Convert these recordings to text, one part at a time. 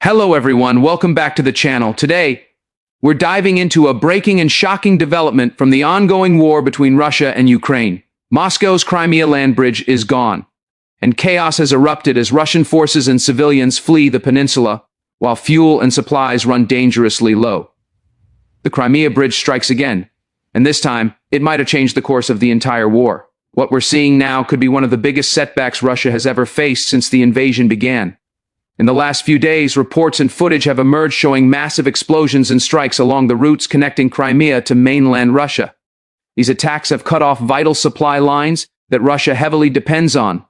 Hello everyone, welcome back to the channel. Today, we're diving into a breaking and shocking development from the ongoing war between Russia and Ukraine. Moscow's Crimea land bridge is gone, and chaos has erupted as Russian forces and civilians flee the peninsula, while fuel and supplies run dangerously low. The Crimea Bridge strikes again, and this time, it might have changed the course of the entire war. What we're seeing now could be one of the biggest setbacks Russia has ever faced since the invasion began. In the last few days, reports and footage have emerged showing massive explosions and strikes along the routes connecting Crimea to mainland Russia. These attacks have cut off vital supply lines that Russia heavily depends on.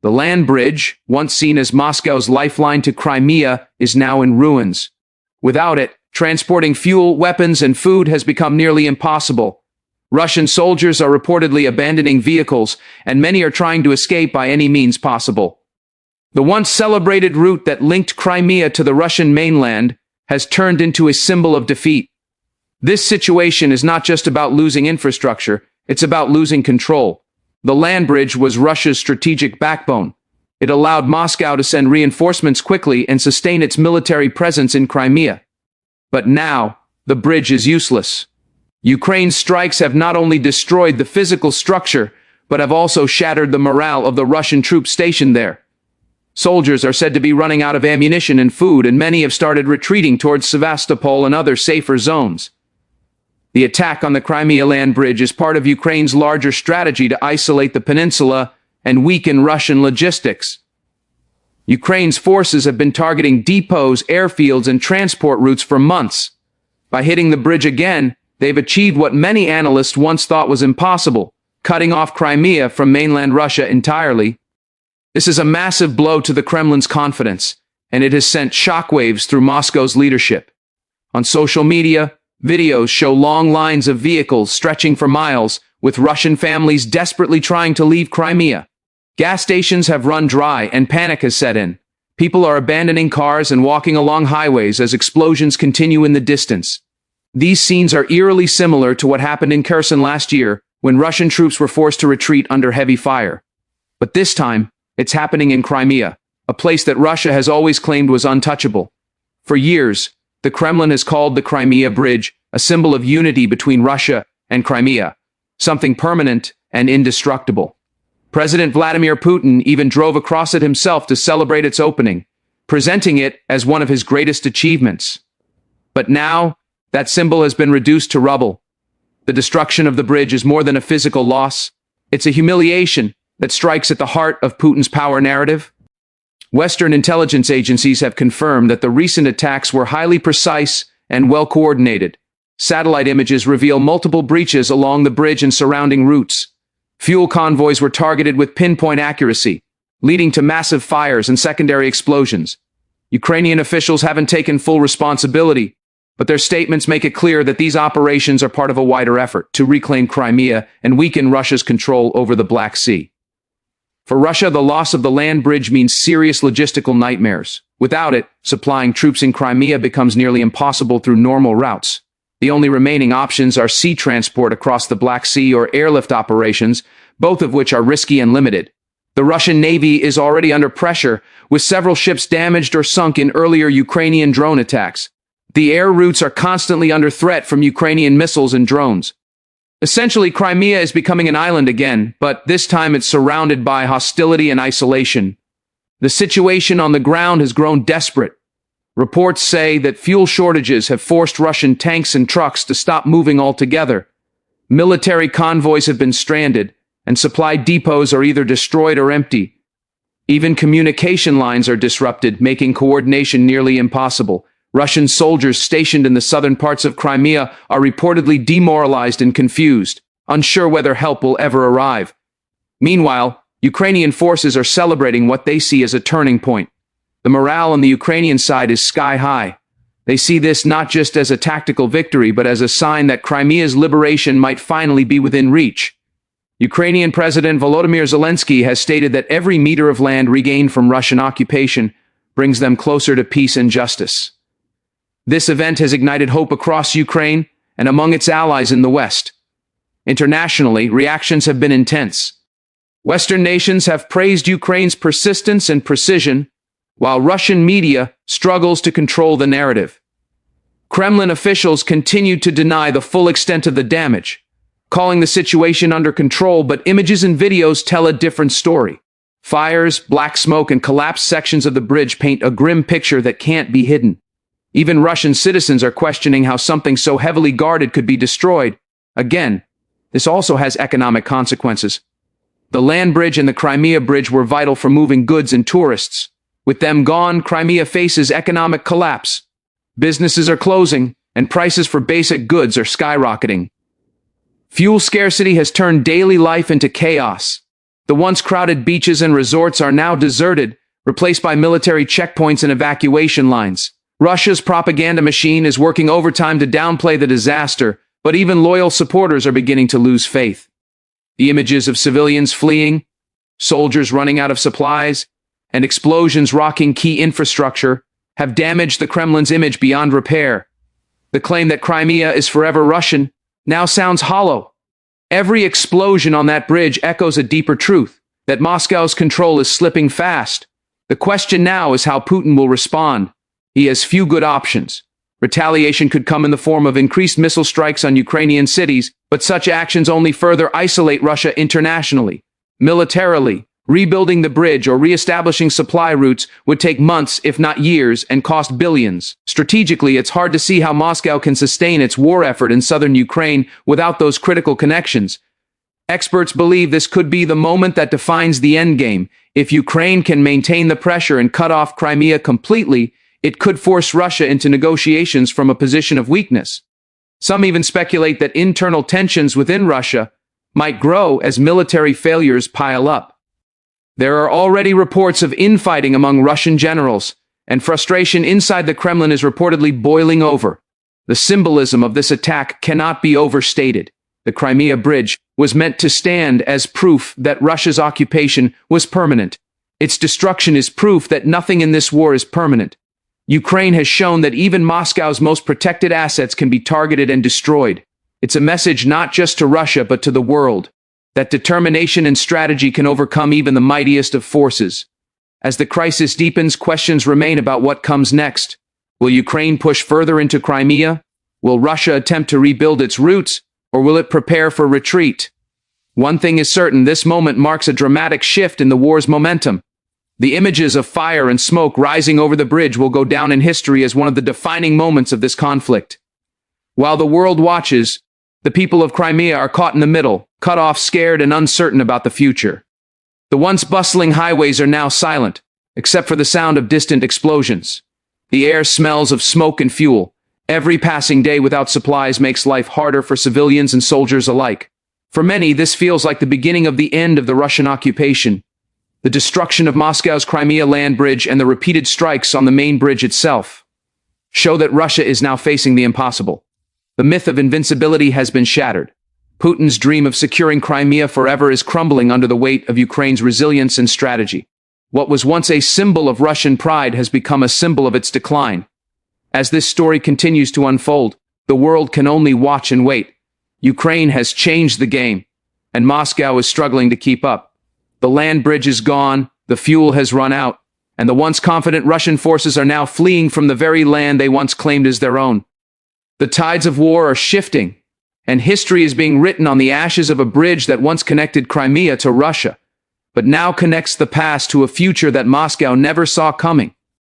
The land bridge, once seen as Moscow's lifeline to Crimea, is now in ruins. Without it, transporting fuel, weapons, and food has become nearly impossible. Russian soldiers are reportedly abandoning vehicles, and many are trying to escape by any means possible. The once celebrated route that linked Crimea to the Russian mainland has turned into a symbol of defeat. This situation is not just about losing infrastructure, it's about losing control. The land bridge was Russia's strategic backbone. It allowed Moscow to send reinforcements quickly and sustain its military presence in Crimea. But now, the bridge is useless. Ukraine's strikes have not only destroyed the physical structure, but have also shattered the morale of the Russian troops stationed there. Soldiers are said to be running out of ammunition and food, and many have started retreating towards Sevastopol and other safer zones. The attack on the Crimea land bridge is part of Ukraine's larger strategy to isolate the peninsula and weaken Russian logistics. Ukraine's forces have been targeting depots, airfields, and transport routes for months. By hitting the bridge again, they've achieved what many analysts once thought was impossible, cutting off Crimea from mainland Russia entirely. This is a massive blow to the Kremlin's confidence, and it has sent shockwaves through Moscow's leadership. On social media, videos show long lines of vehicles stretching for miles, with Russian families desperately trying to leave Crimea. Gas stations have run dry and panic has set in. People are abandoning cars and walking along highways as explosions continue in the distance. These scenes are eerily similar to what happened in Kherson last year, when Russian troops were forced to retreat under heavy fire. But this time, it's happening in Crimea, a place that Russia has always claimed was untouchable. For years, the Kremlin has called the Crimea Bridge a symbol of unity between Russia and Crimea, something permanent and indestructible. President Vladimir Putin even drove across it himself to celebrate its opening, presenting it as one of his greatest achievements. But now, that symbol has been reduced to rubble. The destruction of the bridge is more than a physical loss. It's a humiliation that strikes at the heart of Putin's power narrative. Western intelligence agencies have confirmed that the recent attacks were highly precise and well-coordinated. Satellite images reveal multiple breaches along the bridge and surrounding routes. Fuel convoys were targeted with pinpoint accuracy, leading to massive fires and secondary explosions. Ukrainian officials haven't taken full responsibility, but their statements make it clear that these operations are part of a wider effort to reclaim Crimea and weaken Russia's control over the Black Sea. For Russia, the loss of the land bridge means serious logistical nightmares. Without it, supplying troops in Crimea becomes nearly impossible through normal routes. The only remaining options are sea transport across the Black Sea or airlift operations, both of which are risky and limited. The Russian Navy is already under pressure, with several ships damaged or sunk in earlier Ukrainian drone attacks. The air routes are constantly under threat from Ukrainian missiles and drones. Essentially, Crimea is becoming an island again, but this time it's surrounded by hostility and isolation. The situation on the ground has grown desperate. Reports say that fuel shortages have forced Russian tanks and trucks to stop moving altogether. Military convoys have been stranded, and supply depots are either destroyed or empty. Even communication lines are disrupted, making coordination nearly impossible. Russian soldiers stationed in the southern parts of Crimea are reportedly demoralized and confused, unsure whether help will ever arrive. Meanwhile, Ukrainian forces are celebrating what they see as a turning point. The morale on the Ukrainian side is sky high. They see this not just as a tactical victory, but as a sign that Crimea's liberation might finally be within reach. Ukrainian President Volodymyr Zelensky has stated that every meter of land regained from Russian occupation brings them closer to peace and justice. This event has ignited hope across Ukraine and among its allies in the West. Internationally, reactions have been intense. Western nations have praised Ukraine's persistence and precision, while Russian media struggles to control the narrative. Kremlin officials continue to deny the full extent of the damage, calling the situation under control, but images and videos tell a different story. Fires, black smoke, and collapsed sections of the bridge paint a grim picture that can't be hidden. Even Russian citizens are questioning how something so heavily guarded could be destroyed. Again, this also has economic consequences. The land bridge and the Crimea Bridge were vital for moving goods and tourists. With them gone, Crimea faces economic collapse. Businesses are closing, and prices for basic goods are skyrocketing. Fuel scarcity has turned daily life into chaos. The once crowded beaches and resorts are now deserted, replaced by military checkpoints and evacuation lines. Russia's propaganda machine is working overtime to downplay the disaster, but even loyal supporters are beginning to lose faith. The images of civilians fleeing, soldiers running out of supplies, and explosions rocking key infrastructure have damaged the Kremlin's image beyond repair. The claim that Crimea is forever Russian now sounds hollow. Every explosion on that bridge echoes a deeper truth, that Moscow's control is slipping fast. The question now is how Putin will respond. He has few good options. Retaliation could come in the form of increased missile strikes on Ukrainian cities, but such actions only further isolate Russia internationally. Militarily, rebuilding the bridge or re-establishing supply routes would take months, if not years, and cost billions. Strategically, it's hard to see how Moscow can sustain its war effort in southern Ukraine without those critical connections. Experts believe this could be the moment that defines the endgame. If Ukraine can maintain the pressure and cut off Crimea completely, it could force Russia into negotiations from a position of weakness. Some even speculate that internal tensions within Russia might grow as military failures pile up. There are already reports of infighting among Russian generals, and frustration inside the Kremlin is reportedly boiling over. The symbolism of this attack cannot be overstated. The Crimea Bridge was meant to stand as proof that Russia's occupation was permanent. Its destruction is proof that nothing in this war is permanent. Ukraine has shown that even Moscow's most protected assets can be targeted and destroyed. It's a message not just to Russia but to the world, that determination and strategy can overcome even the mightiest of forces. As the crisis deepens, questions remain about what comes next. Will Ukraine push further into Crimea? Will Russia attempt to rebuild its roots, or will it prepare for retreat? One thing is certain, this moment marks a dramatic shift in the war's momentum. The images of fire and smoke rising over the bridge will go down in history as one of the defining moments of this conflict. While the world watches, the people of Crimea are caught in the middle, cut off, scared, and uncertain about the future. The once bustling highways are now silent, except for the sound of distant explosions. The air smells of smoke and fuel. Every passing day without supplies makes life harder for civilians and soldiers alike. For many, this feels like the beginning of the end of the Russian occupation. The destruction of Moscow's Crimea land bridge and the repeated strikes on the main bridge itself show that Russia is now facing the impossible. The myth of invincibility has been shattered. Putin's dream of securing Crimea forever is crumbling under the weight of Ukraine's resilience and strategy. What was once a symbol of Russian pride has become a symbol of its decline. As this story continues to unfold, the world can only watch and wait. Ukraine has changed the game, and Moscow is struggling to keep up. The land bridge is gone, the fuel has run out, and the once confident Russian forces are now fleeing from the very land they once claimed as their own. The tides of war are shifting, and history is being written on the ashes of a bridge that once connected Crimea to Russia, but now connects the past to a future that Moscow never saw coming.